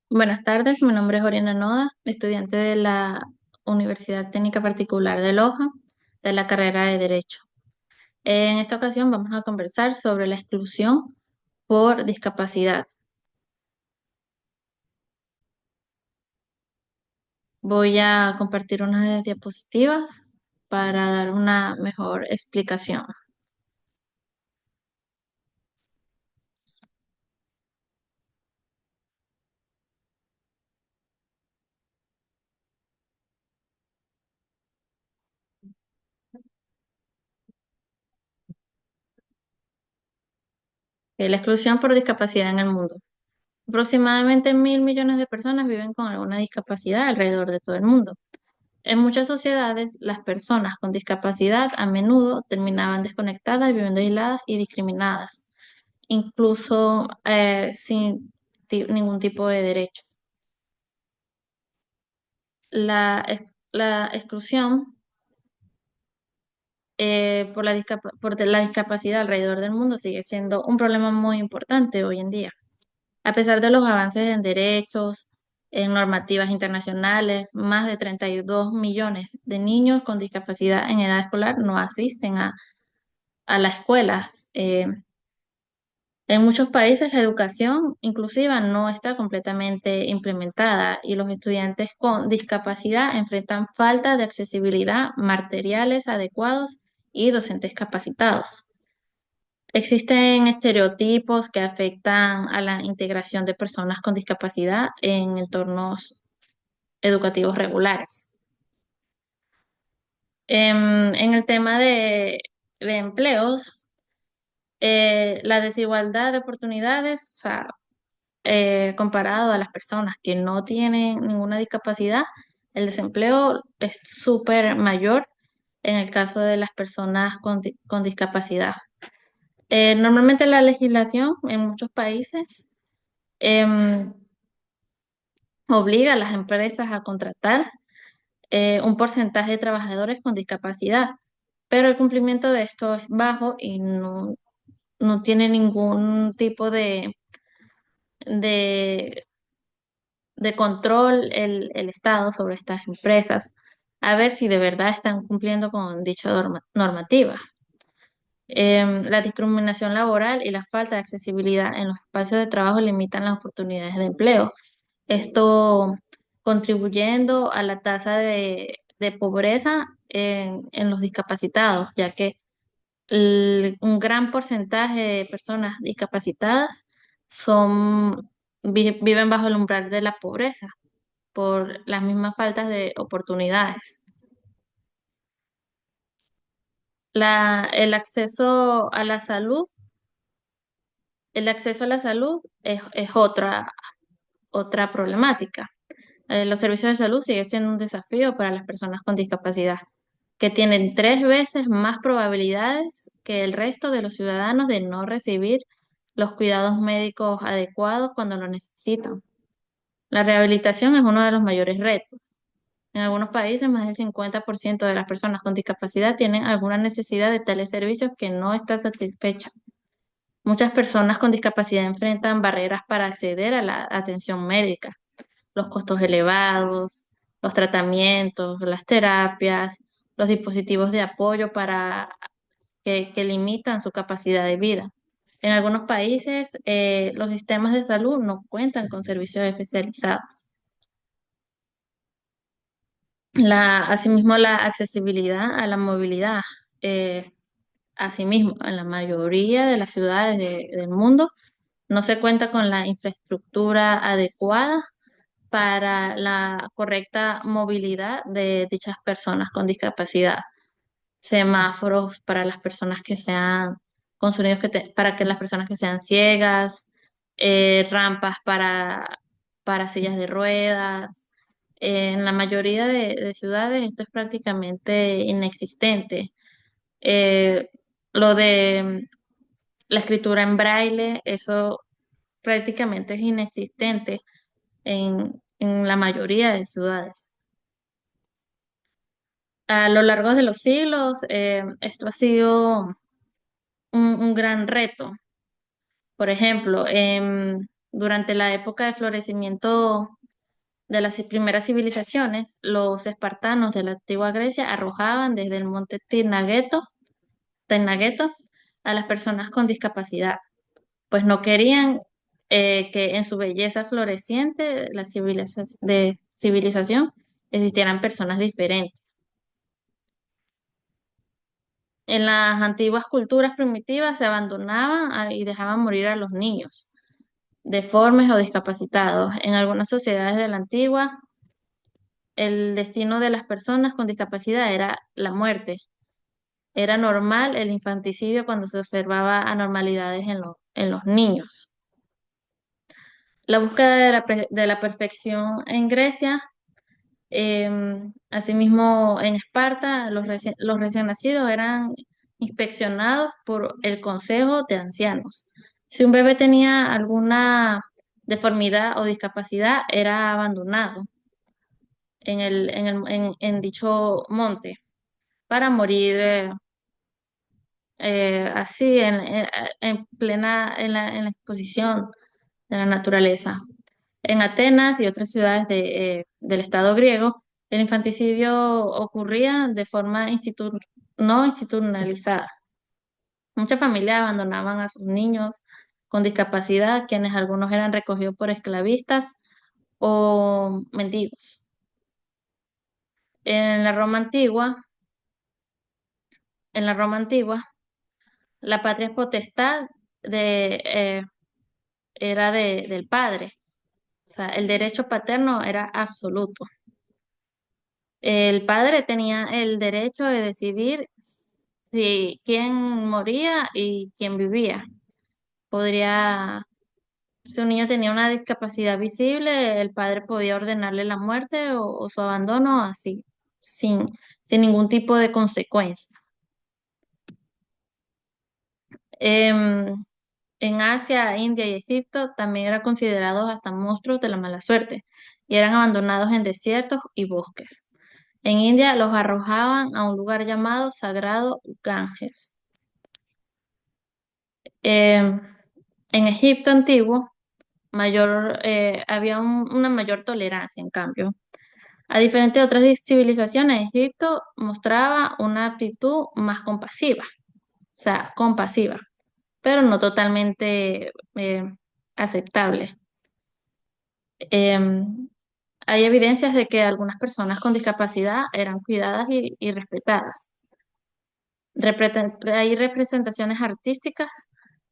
Buenas tardes, mi nombre es Oriana Noda, estudiante de la Universidad Técnica Particular de Loja, de la carrera de Derecho. En esta ocasión vamos a conversar sobre la exclusión por discapacidad. Voy a compartir unas diapositivas para dar una mejor explicación. La exclusión por discapacidad en el mundo. Aproximadamente 1.000 millones de personas viven con alguna discapacidad alrededor de todo el mundo. En muchas sociedades, las personas con discapacidad a menudo terminaban desconectadas, viviendo aisladas y discriminadas, incluso sin ningún tipo de derecho. La exclusión por la discapacidad alrededor del mundo sigue siendo un problema muy importante hoy en día. A pesar de los avances en derechos, en normativas internacionales, más de 32 millones de niños con discapacidad en edad escolar no asisten a las escuelas. En muchos países la educación inclusiva no está completamente implementada y los estudiantes con discapacidad enfrentan falta de accesibilidad, materiales adecuados y docentes capacitados. Existen estereotipos que afectan a la integración de personas con discapacidad en entornos educativos regulares. En el tema de empleos, la desigualdad de oportunidades, o sea, comparado a las personas que no tienen ninguna discapacidad, el desempleo es súper mayor en el caso de las personas con discapacidad. Normalmente la legislación en muchos países em, obliga a las empresas a contratar un porcentaje de trabajadores con discapacidad, pero el cumplimiento de esto es bajo y no tiene ningún tipo de, de control el Estado sobre estas empresas, a ver si de verdad están cumpliendo con dicha normativa. La discriminación laboral y la falta de accesibilidad en los espacios de trabajo limitan las oportunidades de empleo. Esto contribuyendo a la tasa de pobreza en los discapacitados, ya que un gran porcentaje de personas discapacitadas viven bajo el umbral de la pobreza por las mismas faltas de oportunidades. El acceso a la salud, el acceso a la salud es otra problemática. Los servicios de salud siguen siendo un desafío para las personas con discapacidad, que tienen 3 veces más probabilidades que el resto de los ciudadanos de no recibir los cuidados médicos adecuados cuando lo necesitan. La rehabilitación es uno de los mayores retos. En algunos países, más del 50% de las personas con discapacidad tienen alguna necesidad de tales servicios que no está satisfecha. Muchas personas con discapacidad enfrentan barreras para acceder a la atención médica, los costos elevados, los tratamientos, las terapias, los dispositivos de apoyo que limitan su capacidad de vida. En algunos países, los sistemas de salud no cuentan con servicios especializados. Asimismo, la accesibilidad a la movilidad. eh, Asimismo, en la mayoría de las ciudades del mundo no se cuenta con la infraestructura adecuada para la correcta movilidad de dichas personas con discapacidad. Semáforos para las personas que sean con sonidos para que las personas que sean ciegas, rampas para sillas de ruedas. En la mayoría de ciudades esto es prácticamente inexistente. Eh, lo de la escritura en braille, eso prácticamente es inexistente en la mayoría de ciudades. A lo largo de los siglos, esto ha sido un gran reto. Por ejemplo, Durante la época de florecimiento de las primeras civilizaciones, los espartanos de la antigua Grecia arrojaban desde el monte Taynagueto a las personas con discapacidad, pues no querían que en su belleza floreciente de civilización existieran personas diferentes. En las antiguas culturas primitivas se abandonaban y dejaban morir a los niños, deformes o discapacitados. En algunas sociedades de la antigua, el destino de las personas con discapacidad era la muerte. Era normal el infanticidio cuando se observaba anormalidades en los niños. La búsqueda de la perfección en Grecia, asimismo en Esparta, los recién nacidos eran inspeccionados por el Consejo de Ancianos. Si un bebé tenía alguna deformidad o discapacidad, era abandonado en dicho monte para morir así en plena en la exposición de la naturaleza. En Atenas y otras ciudades del Estado griego, el infanticidio ocurría de forma no institucionalizada. Muchas familias abandonaban a sus niños con discapacidad, quienes algunos eran recogidos por esclavistas o mendigos. En la Roma antigua, en la Roma antigua, la patria potestad de, era del padre. O sea, el derecho paterno era absoluto. El padre tenía el derecho de decidir si quién moría y quién vivía. Podría, si un niño tenía una discapacidad visible, el padre podía ordenarle la muerte o su abandono así, sin, sin ningún tipo de consecuencia. Em, en Asia, India y Egipto también eran considerados hasta monstruos de la mala suerte y eran abandonados en desiertos y bosques. En India los arrojaban a un lugar llamado Sagrado Ganges. Eh, en Egipto antiguo había una mayor tolerancia, en cambio. A diferencia de otras civilizaciones, Egipto mostraba una actitud más compasiva, o sea, compasiva, pero no totalmente aceptable. Em, Hay evidencias de que algunas personas con discapacidad eran cuidadas y respetadas. Hay representaciones artísticas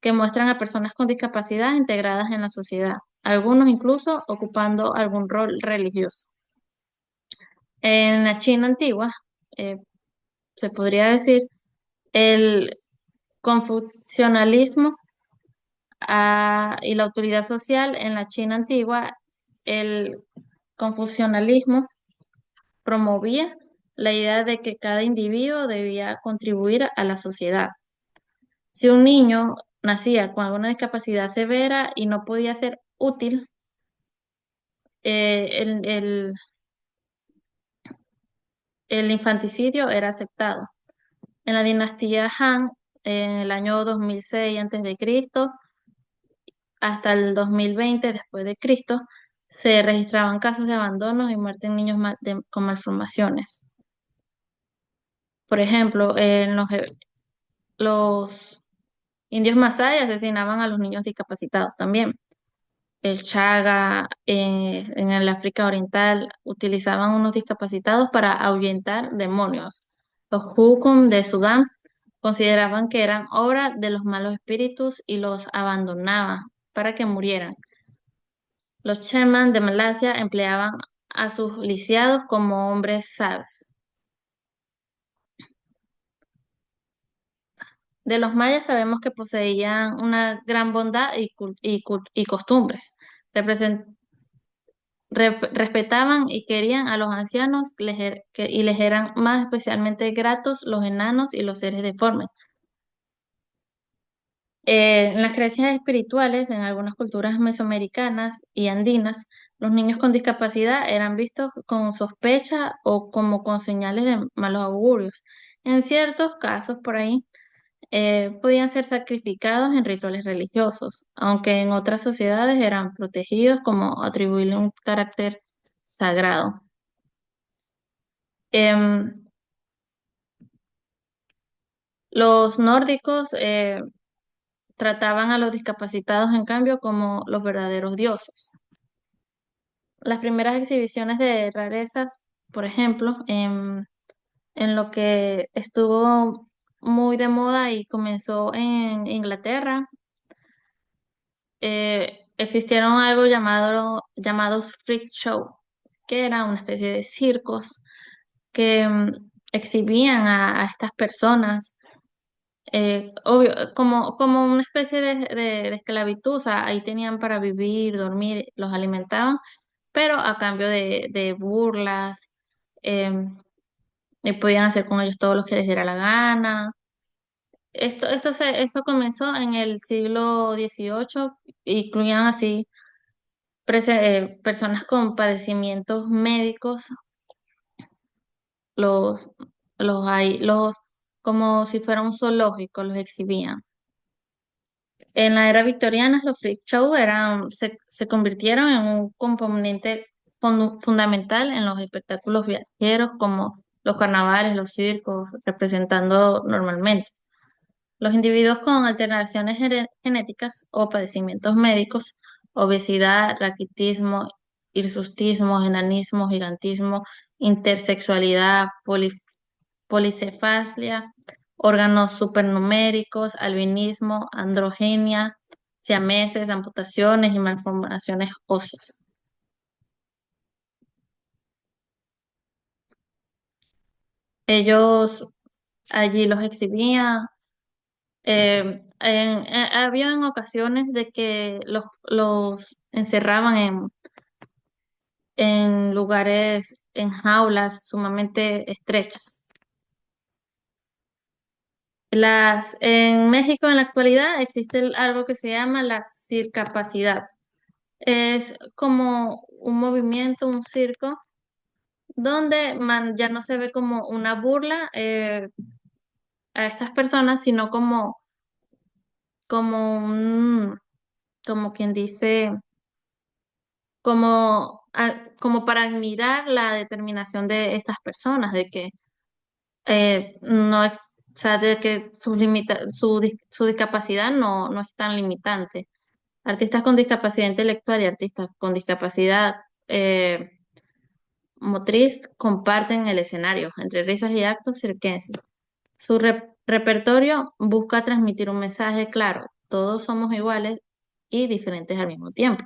que muestran a personas con discapacidad integradas en la sociedad, algunos incluso ocupando algún rol religioso. En la China antigua, eh, se podría decir, el confucianismo y la autoridad social en la China antigua, el confucianismo promovía la idea de que cada individuo debía contribuir a la sociedad. Si un niño nacía con alguna discapacidad severa y no podía ser útil, eh, el, el- el infanticidio era aceptado. En la dinastía Han, en el año 2006 a.C., hasta el 2020 después de Cristo, se registraban casos de abandonos y muerte en niños con malformaciones. Por ejemplo, los indios masái asesinaban a los niños discapacitados también. El Chaga, en el África Oriental, utilizaban unos discapacitados para ahuyentar demonios. Los Hukum de Sudán consideraban que eran obra de los malos espíritus y los abandonaban para que murieran. Los Cheman de Malasia empleaban a sus lisiados como hombres sabios. De los mayas sabemos que poseían una gran bondad y costumbres. Respetaban y querían a los ancianos y les eran más especialmente gratos los enanos y los seres deformes. En las creencias espirituales, en algunas culturas mesoamericanas y andinas, los niños con discapacidad eran vistos con sospecha o como con señales de malos augurios. En ciertos casos por ahí, Podían ser sacrificados en rituales religiosos, aunque en otras sociedades eran protegidos como atribuirle un carácter sagrado. Em, los nórdicos trataban a los discapacitados, en cambio, como los verdaderos dioses. Las primeras exhibiciones de rarezas, por ejemplo, en lo que estuvo muy de moda y comenzó en Inglaterra, existieron algo llamados freak show, que era una especie de circos que exhibían a estas personas, obvio, como una especie de esclavitud, o sea, ahí tenían para vivir, dormir, los alimentaban, pero a cambio de burlas, em, y podían hacer con ellos todo lo que les diera la gana. Esto comenzó en el siglo XVIII, incluían así personas con padecimientos médicos, los, los, como si fuera un zoológico, los exhibían. En la era victoriana, los freak show se convirtieron en un componente fundamental en los espectáculos viajeros, como los carnavales, los circos, representando normalmente. Los individuos con alteraciones genéticas o padecimientos médicos, obesidad, raquitismo, hirsutismo, enanismo, gigantismo, intersexualidad, policefalia, órganos supernuméricos, albinismo, androgenia, siameses, amputaciones y malformaciones óseas. Ellos allí los exhibían. Había en ocasiones de que los encerraban en lugares, en jaulas sumamente estrechas. En México en la actualidad existe algo que se llama la circapacidad. Es como un movimiento, un circo, donde ya no se ve como una burla a estas personas, sino como como quien dice, como para admirar la determinación de estas personas, de que no, o sea, de que su discapacidad no es tan limitante. Artistas con discapacidad intelectual y artistas con discapacidad eh, motriz comparten el escenario entre risas y actos circenses. Su repertorio busca transmitir un mensaje claro: todos somos iguales y diferentes al mismo tiempo.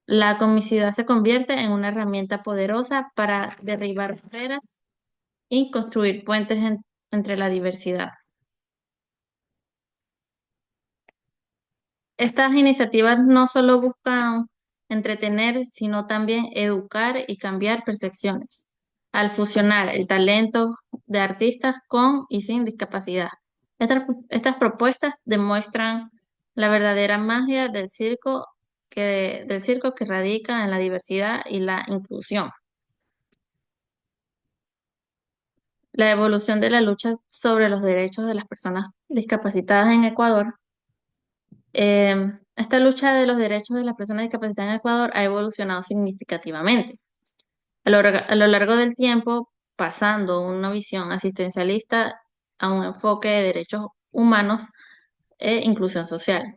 La comicidad se convierte en una herramienta poderosa para derribar barreras y construir puentes entre la diversidad. Estas iniciativas no solo buscan entretener, sino también educar y cambiar percepciones, al fusionar el talento de artistas con y sin discapacidad. Estas propuestas demuestran la verdadera magia del circo que radica en la diversidad y la inclusión. La evolución de la lucha sobre los derechos de las personas discapacitadas en Ecuador. Esta lucha de los derechos de las personas discapacitadas en Ecuador ha evolucionado significativamente a lo largo del tiempo, pasando una visión asistencialista a un enfoque de derechos humanos e inclusión social.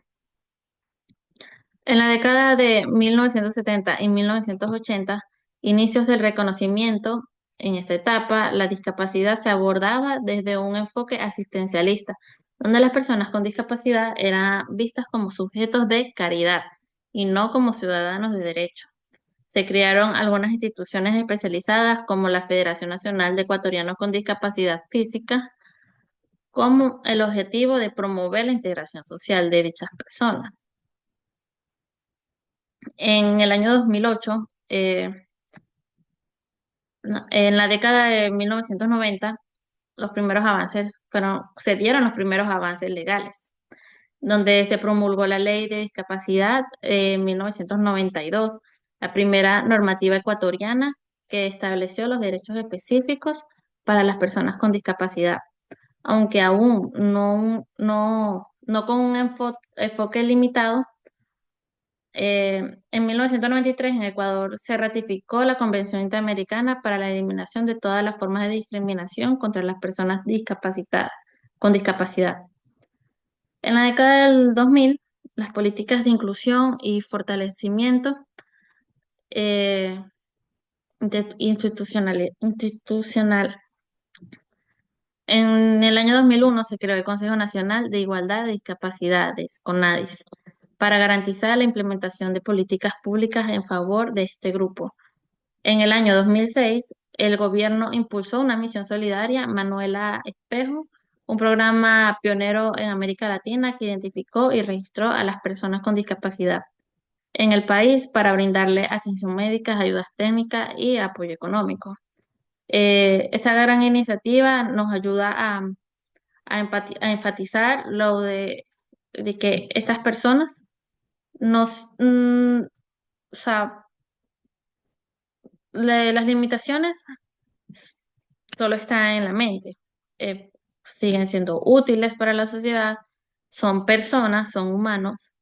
En la década de 1970 y 1980, inicios del reconocimiento, en esta etapa, la discapacidad se abordaba desde un enfoque asistencialista, donde las personas con discapacidad eran vistas como sujetos de caridad y no como ciudadanos de derecho. Se crearon algunas instituciones especializadas como la Federación Nacional de Ecuatorianos con Discapacidad Física, con el objetivo de promover la integración social de dichas personas. En el año 2008, en la década de 1990, se dieron los primeros avances legales, donde se promulgó la Ley de Discapacidad en 1992, la primera normativa ecuatoriana que estableció los derechos específicos para las personas con discapacidad. aunque aún no con un enfoque limitado. En 1993 en Ecuador se ratificó la Convención Interamericana para la Eliminación de todas las formas de discriminación contra las personas discapacitadas, con discapacidad. En la década del 2000, las políticas de inclusión y fortalecimiento eh, institucional. En el año 2001 se creó el Consejo Nacional de Igualdad de Discapacidades, CONADIS, para garantizar la implementación de políticas públicas en favor de este grupo. En el año 2006, el gobierno impulsó una misión solidaria, Manuela Espejo, un programa pionero en América Latina que identificó y registró a las personas con discapacidad en el país para brindarle atención médica, ayudas técnicas y apoyo económico. Esta gran iniciativa nos ayuda a enfatizar de que estas personas nos, o sea, las limitaciones solo están en la mente. Eh, Siguen siendo útiles para la sociedad, son personas, son humanos,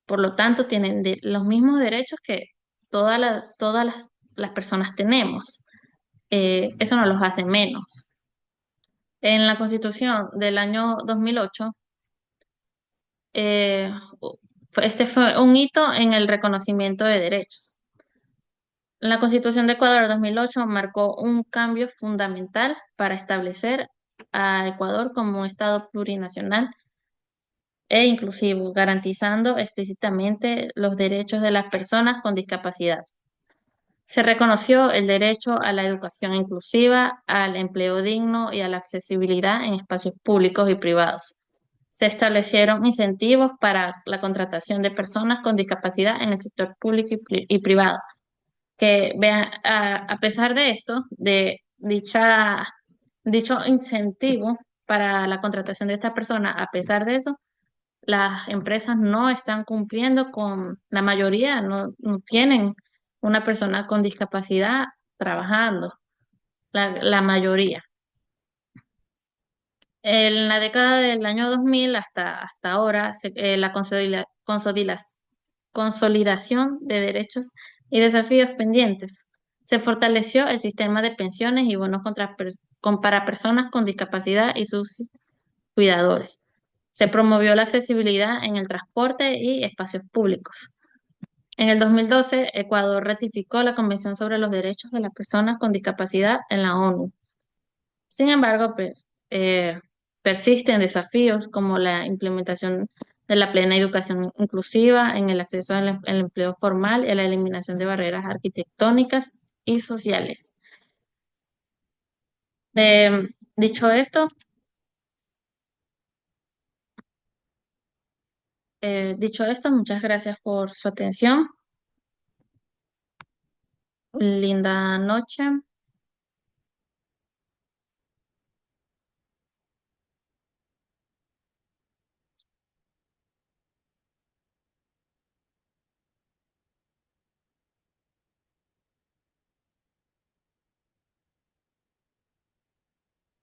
por lo tanto tienen los mismos derechos que todas las personas tenemos. Eso no los hace menos. En la Constitución del año 2008, eh, este fue un hito en el reconocimiento de derechos. La Constitución de Ecuador 2008 marcó un cambio fundamental para establecer a Ecuador como un Estado plurinacional e inclusivo, garantizando explícitamente los derechos de las personas con discapacidad. Se reconoció el derecho a la educación inclusiva, al empleo digno y a la accesibilidad en espacios públicos y privados. Se establecieron incentivos para la contratación de personas con discapacidad en el sector público y privado. Que vean, a pesar de esto, de dicho incentivo para la contratación de estas personas, a pesar de eso, las empresas no están cumpliendo con la mayoría, no tienen una persona con discapacidad trabajando, la mayoría. En la década del año 2000 hasta ahora, la consolidación de derechos y desafíos pendientes. Se fortaleció el sistema de pensiones y bonos para personas con discapacidad y sus cuidadores. Se promovió la accesibilidad en el transporte y espacios públicos. En el 2012, Ecuador ratificó la Convención sobre los Derechos de las Personas con Discapacidad en la ONU. Sin embargo, pues, persisten desafíos como la implementación de la plena educación inclusiva en el acceso al empleo formal y a la eliminación de barreras arquitectónicas y sociales. Dicho esto, muchas gracias por su atención. Linda noche.